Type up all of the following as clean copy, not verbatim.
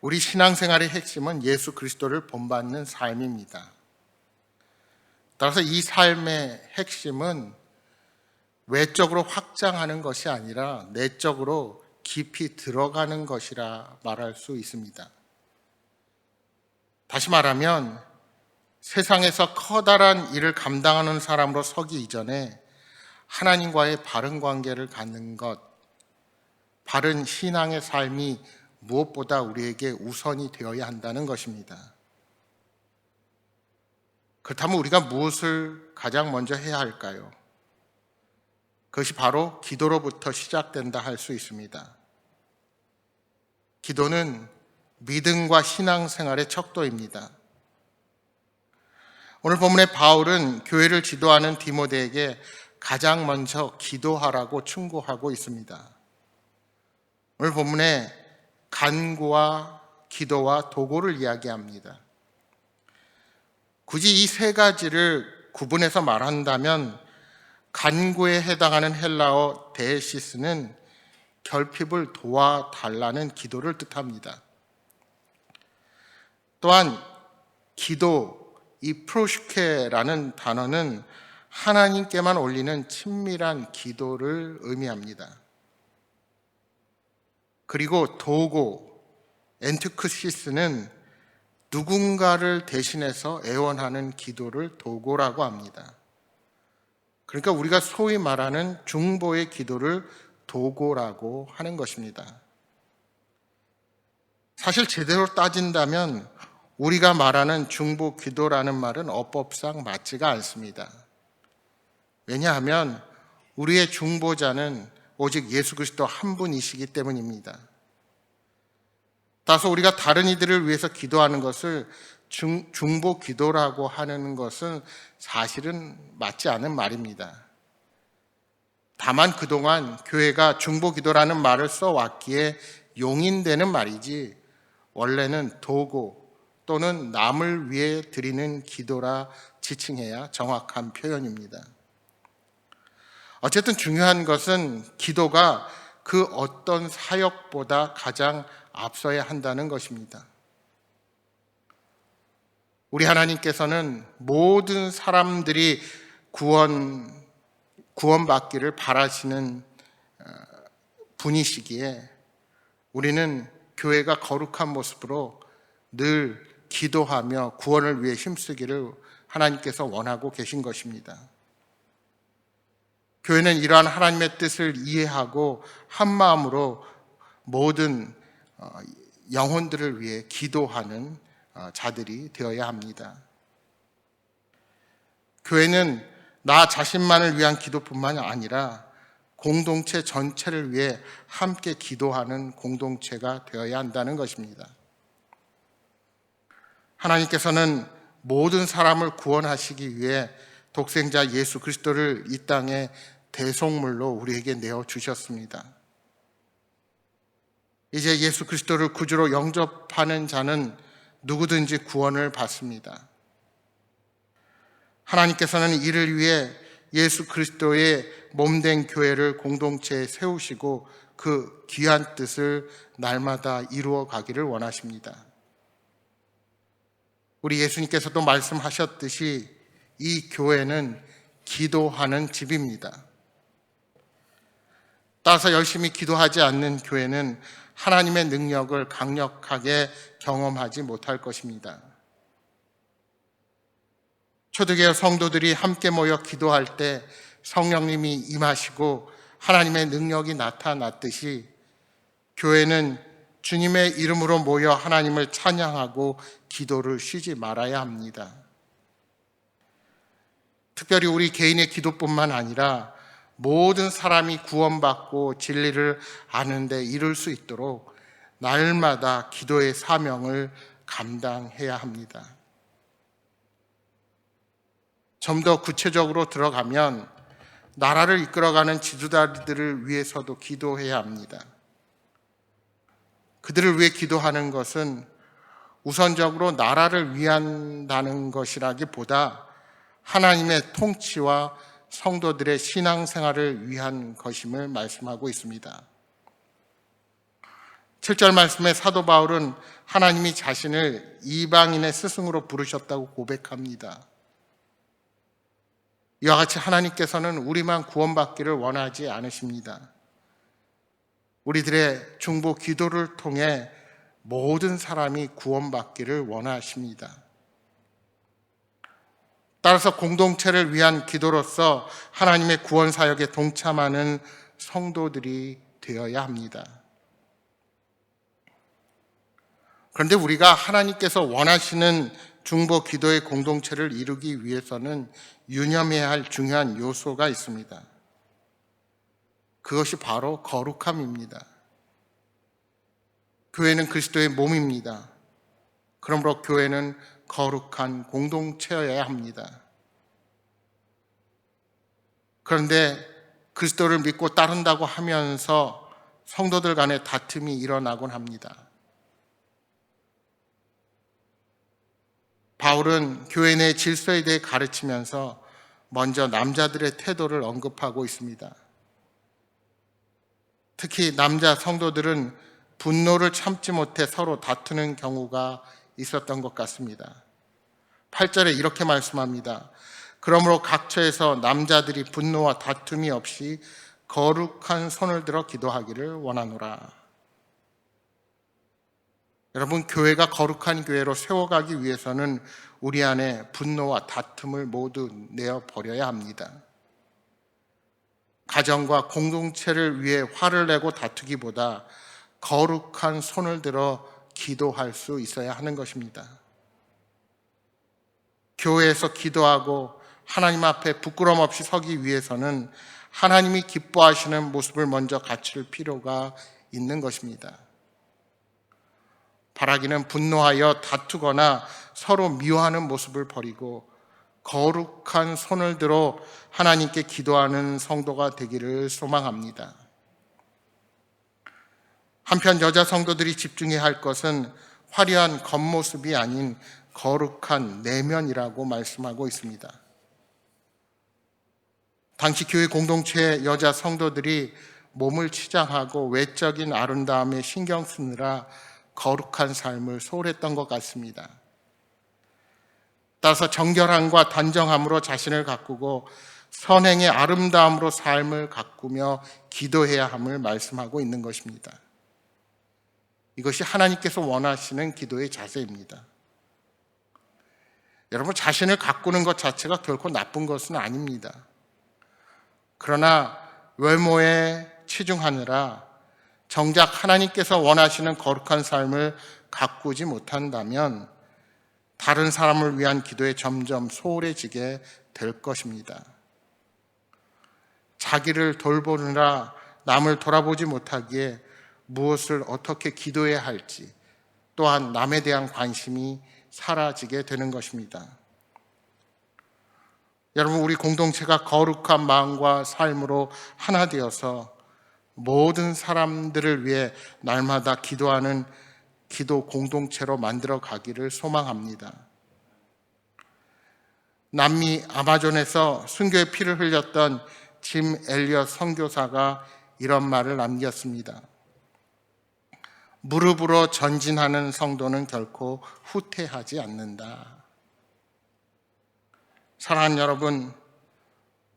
우리 신앙생활의 핵심은 예수 그리스도를 본받는 삶입니다. 따라서 이 삶의 핵심은 외적으로 확장하는 것이 아니라 내적으로 깊이 들어가는 것이라 말할 수 있습니다. 다시 말하면 세상에서 커다란 일을 감당하는 사람으로 서기 이전에 하나님과의 바른 관계를 갖는 것, 바른 신앙의 삶이 무엇보다 우리에게 우선이 되어야 한다는 것입니다. 그렇다면 우리가 무엇을 가장 먼저 해야 할까요? 그것이 바로 기도로부터 시작된다 할 수 있습니다. 기도는 믿음과 신앙생활의 척도입니다. 오늘 본문의 바울은 교회를 지도하는 디모데에게 가장 먼저 기도하라고 충고하고 있습니다. 오늘 본문에 간구와 기도와 도고를 이야기합니다. 굳이 이 세 가지를 구분해서 말한다면 간구에 해당하는 헬라어 데시스는 결핍을 도와달라는 기도를 뜻합니다. 또한 기도, 이 프로슈케라는 단어는 하나님께만 올리는 친밀한 기도를 의미합니다. 그리고 도고, 엔투크시스는 누군가를 대신해서 애원하는 기도를 도고라고 합니다. 그러니까 우리가 소위 말하는 중보의 기도를 도고라고 하는 것입니다. 사실 제대로 따진다면 우리가 말하는 중보 기도라는 말은 어법상 맞지가 않습니다. 왜냐하면 우리의 중보자는 오직 예수 그리스도 한 분이시기 때문입니다. 따라서 우리가 다른 이들을 위해서 기도하는 것을 중보 기도라고 하는 것은 사실은 맞지 않은 말입니다. 다만 그동안 교회가 중보 기도라는 말을 써왔기에 용인되는 말이지 원래는 도고 또는 남을 위해 드리는 기도라 지칭해야 정확한 표현입니다. 어쨌든 중요한 것은 기도가 그 어떤 사역보다 가장 앞서야 한다는 것입니다. 우리 하나님께서는 모든 사람들이 구원받기를 바라시는 분이시기에 우리는 교회가 거룩한 모습으로 늘 기도하며 구원을 위해 힘쓰기를 하나님께서 원하고 계신 것입니다. 교회는 이러한 하나님의 뜻을 이해하고 한 마음으로 모든 영혼들을 위해 기도하는 자들이 되어야 합니다. 교회는 나 자신만을 위한 기도뿐만 아니라 공동체 전체를 위해 함께 기도하는 공동체가 되어야 한다는 것입니다. 하나님께서는 모든 사람을 구원하시기 위해 독생자 예수 그리스도를 이 땅에 대속물로 우리에게 내어주셨습니다. 이제 예수 그리스도를 구주로 영접하는 자는 누구든지 구원을 받습니다. 하나님께서는 이를 위해 예수 그리스도의 몸된 교회를 공동체에 세우시고 그 귀한 뜻을 날마다 이루어 가기를 원하십니다. 우리 예수님께서도 말씀하셨듯이 이 교회는 기도하는 집입니다. 따라서 열심히 기도하지 않는 교회는 하나님의 능력을 강력하게 경험하지 못할 것입니다. 초대교회 성도들이 함께 모여 기도할 때 성령님이 임하시고 하나님의 능력이 나타났듯이 교회는 주님의 이름으로 모여 하나님을 찬양하고 기도를 쉬지 말아야 합니다. 특별히 우리 개인의 기도뿐만 아니라 모든 사람이 구원받고 진리를 아는 데 이룰 수 있도록 날마다 기도의 사명을 감당해야 합니다. 좀 더 구체적으로 들어가면 나라를 이끌어가는 지도자들을 위해서도 기도해야 합니다. 그들을 위해 기도하는 것은 우선적으로 나라를 위한다는 것이라기보다 하나님의 통치와 성도들의 신앙생활을 위한 것임을 말씀하고 있습니다. 7절 말씀에 사도 바울은 하나님이 자신을 이방인의 스승으로 부르셨다고 고백합니다. 이와 같이 하나님께서는 우리만 구원받기를 원하지 않으십니다. 우리들의 중보 기도를 통해 모든 사람이 구원받기를 원하십니다. 따라서 공동체를 위한 기도로서 하나님의 구원 사역에 동참하는 성도들이 되어야 합니다. 그런데 우리가 하나님께서 원하시는 중보 기도의 공동체를 이루기 위해서는 유념해야 할 중요한 요소가 있습니다. 그것이 바로 거룩함입니다. 교회는 그리스도의 몸입니다. 그러므로 교회는 거룩한 공동체여야 합니다. 그런데 그리스도를 믿고 따른다고 하면서 성도들 간에 다툼이 일어나곤 합니다. 바울은 교회 내 질서에 대해 가르치면서 먼저 남자들의 태도를 언급하고 있습니다. 특히 남자 성도들은 분노를 참지 못해 서로 다투는 경우가 있었던 것 같습니다. 8절에 이렇게 말씀합니다. 그러므로 각처에서 남자들이 분노와 다툼이 없이 거룩한 손을 들어 기도하기를 원하노라. 여러분, 교회가 거룩한 교회로 세워가기 위해서는 우리 안에 분노와 다툼을 모두 내어버려야 합니다. 가정과 공동체를 위해 화를 내고 다투기보다 거룩한 손을 들어 기도할 수 있어야 하는 것입니다. 교회에서 기도하고 하나님 앞에 부끄럼 없이 서기 위해서는 하나님이 기뻐하시는 모습을 먼저 갖출 필요가 있는 것입니다. 바라기는 분노하여 다투거나 서로 미워하는 모습을 버리고 거룩한 손을 들어 하나님께 기도하는 성도가 되기를 소망합니다. 한편 여자 성도들이 집중해야 할 것은 화려한 겉모습이 아닌 거룩한 내면이라고 말씀하고 있습니다. 당시 교회 공동체의 여자 성도들이 몸을 치장하고 외적인 아름다움에 신경 쓰느라 거룩한 삶을 소홀했던 것 같습니다. 따라서 정결함과 단정함으로 자신을 가꾸고 선행의 아름다움으로 삶을 가꾸며 기도해야 함을 말씀하고 있는 것입니다. 이것이 하나님께서 원하시는 기도의 자세입니다. 여러분, 자신을 가꾸는 것 자체가 결코 나쁜 것은 아닙니다. 그러나 외모에 치중하느라 정작 하나님께서 원하시는 거룩한 삶을 가꾸지 못한다면 다른 사람을 위한 기도에 점점 소홀해지게 될 것입니다. 자기를 돌보느라 남을 돌아보지 못하기에 무엇을 어떻게 기도해야 할지, 또한 남에 대한 관심이 사라지게 되는 것입니다. 여러분, 우리 공동체가 거룩한 마음과 삶으로 하나 되어서 모든 사람들을 위해 날마다 기도하는 기도 공동체로 만들어 가기를 소망합니다. 남미 아마존에서 순교의 피를 흘렸던 짐 엘리엇 선교사가 이런 말을 남겼습니다. 무릎으로 전진하는 성도는 결코 후퇴하지 않는다. 사랑하는 여러분,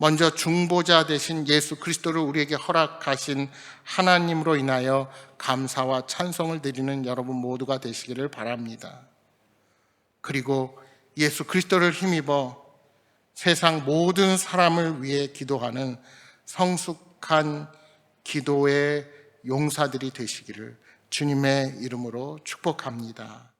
먼저 중보자 되신 예수 그리스도를 우리에게 허락하신 하나님으로 인하여 감사와 찬송을 드리는 여러분 모두가 되시기를 바랍니다. 그리고 예수 그리스도를 힘입어 세상 모든 사람을 위해 기도하는 성숙한 기도의 용사들이 되시기를 주님의 이름으로 축복합니다.